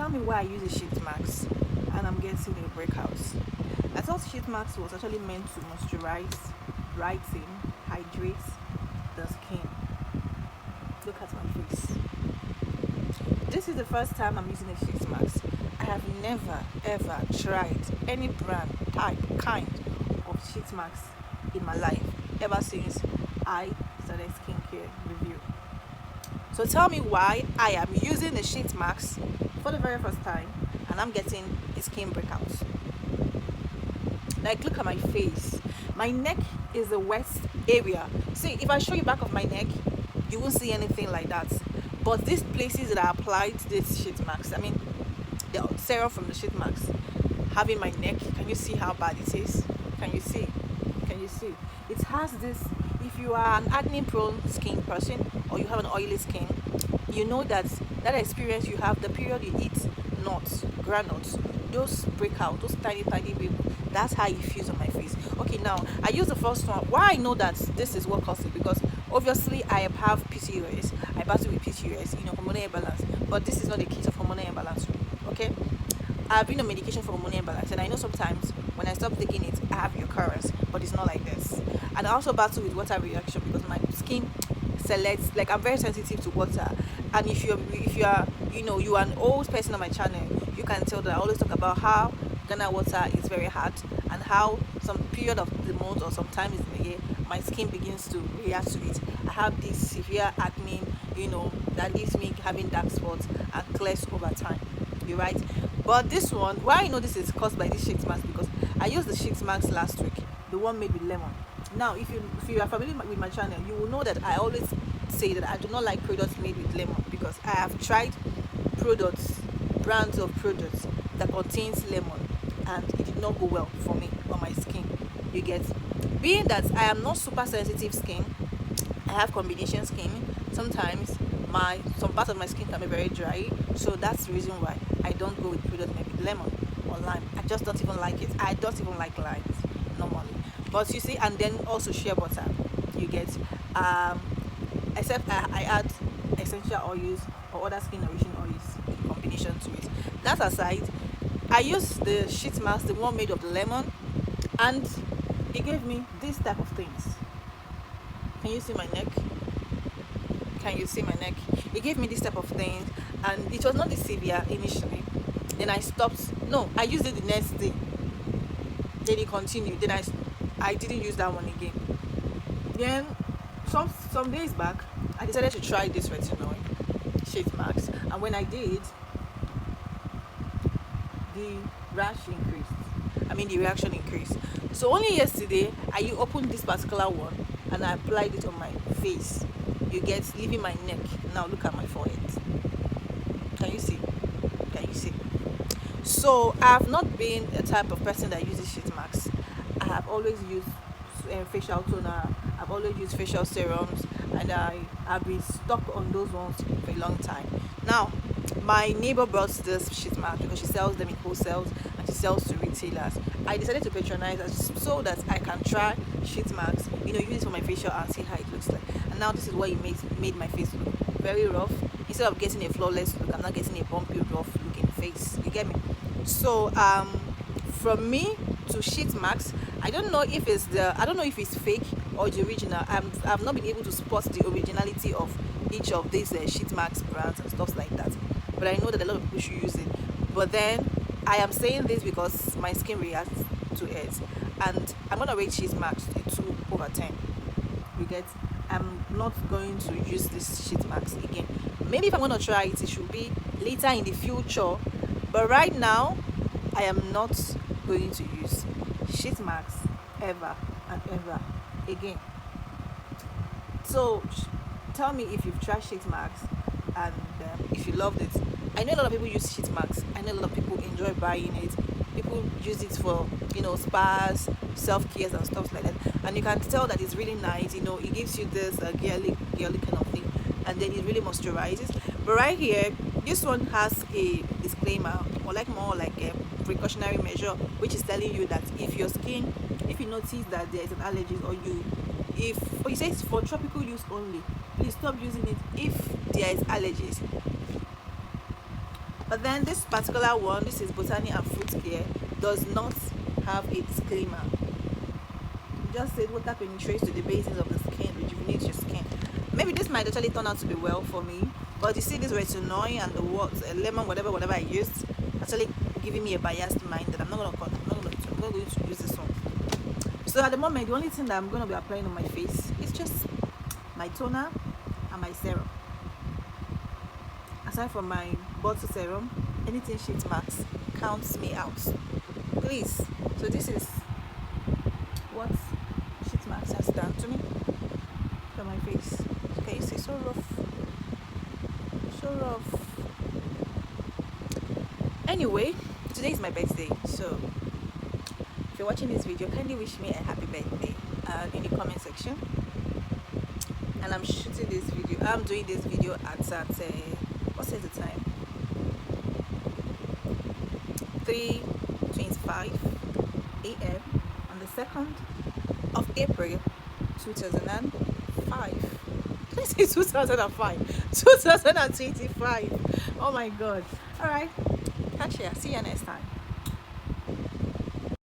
tell me why I use a sheet mask and I'm getting a breakouts. I thought sheet mask was actually meant to moisturize, brighten, hydrate the skin. Look at my face. This is the first time I'm using a sheet mask. I have never ever tried any brand, type, kind of sheet mask in my life ever since I started skincare review. So tell me why I am using the sheet mask for the very first time and I'm getting a skin breakout. Like, look at my face. My neck is the worst area. See, if I show you back of my neck, you won't see anything like that. But these places that I applied this sheet mask, I mean the serum from the sheet mask, having my neck, can you see how bad it is? Can you see? Can you see? It has this. If you are an acne prone skin person or you have an oily skin, you know that experience you have the period you eat nuts, granules, those break out, those tiny baby. That's how it feels on my face. Okay, now I use the first one. Why I know that this is what causes it, because obviously I have PCOS. I battle with PCOS, hormonal imbalance. But this is not a case of hormonal imbalance. Okay, I've been on medication for hormonal imbalance, and I know sometimes when I stop taking it, I have recurrence, but it's not like this. And I also battle with water reaction because my skin selects, like, I'm very sensitive to water. And if you are you are an old person on my channel, you can tell that I always talk about how Ghana water is very hard and how some period of the month or sometimes in the year my skin begins to react to it. I have this severe acne, that leaves me having dark spots and clears over time. You're right. But this one, why I know this is caused by this sheet mask, because I used the sheet mask last week, the one made with lemon. Now, if you are familiar with my channel, you will know that I always say that I do not like products made with lemon, because I have tried brands of products that contains lemon, and it did not go well for me on my skin. You get, being that I am not super sensitive skin, I have combination skin. Sometimes some parts of my skin can be very dry, so that's the reason why I don't go with products made with lemon or lime. I just don't even like it. I don't even like limes normally. But you see, and then also shea butter. You get, except I add essential oils or other skin nourishing oils in combination to it. That aside, I use the sheet mask, the one made of the lemon, and it gave me this type of things. Can you see my neck? Can you see my neck? It gave me this type of things, and it was not this severe initially. Then I stopped. No, I used it the next day. Then it continued. Then I didn't use that one again. Then some days back, I decided to try this retinol sheet mask, and when I did, the rash increased. I mean, the reaction increased. So only yesterday I opened this particular one and I applied it on my face. You get, leaving my neck. Now look at my forehead. Can you see? Can you see? So I have not been a type of person that uses sheet masks. I have always used facial toner. I've always used facial serums, and I have been stuck on those ones for a long time. Now, my neighbor brought this sheet mask because she sells them in wholesale and she sells to retailers. I decided to patronize her so that I can try sheet masks, use it for my facial and see how it looks like. And now this is what it made my face look very rough. Instead of getting a flawless look, I'm not getting a bumpy, rough looking face. You get me? So from me to sheet masks, I don't know if it's fake or the original. I've not been able to spot the originality of each of these sheet mask brands and stuff like that. But I know that a lot of people should use it. But then I am saying this because my skin reacts to it, and I'm gonna rate sheet mask a 2/10. You get? I'm not going to use this sheet mask again. Maybe if I'm gonna try it, it should be later in the future. But right now, I am not going to use sheet masks ever and ever again. So tell me if you've tried sheet masks and if you loved it. I know a lot of people use sheet masks. I know a lot of people enjoy buying it. People use it for spas, self-cares and stuff like that, and you can tell that it's really nice. It gives you this girly kind of thing, and then it really moisturizes. But right here, this one has a disclaimer, or more like a precautionary measure, which is telling you that if you notice that there is an allergy, or you say it's for tropical use only, please stop using it if there is allergies. But then this particular one, this is Botany and Fruit Care, does not have a disclaimer. It just said water penetrates to the bases of the skin, rejuvenates your skin. Maybe this might actually turn out to be well for me, but you see this retinol and the what lemon, whatever I used, actually giving me a biased mind that I'm not going to use this one. So at the moment, the only thing that I'm going to be applying on my face is just my toner and my serum. Aside from my bottle serum, anything sheet mask counts me out, please. So this is what sheet mask has done to me for my face. Okay, you see, so rough, so rough. Anyway, today is my birthday, so if you're watching this video, kindly wish me a happy birthday in the comment section. And I'm shooting this video, I'm doing this video at what's the time, 3:25 a.m. on the 2nd of April 2005. This is 2005, 2025. Oh my god. All right, catch ya, see you next time.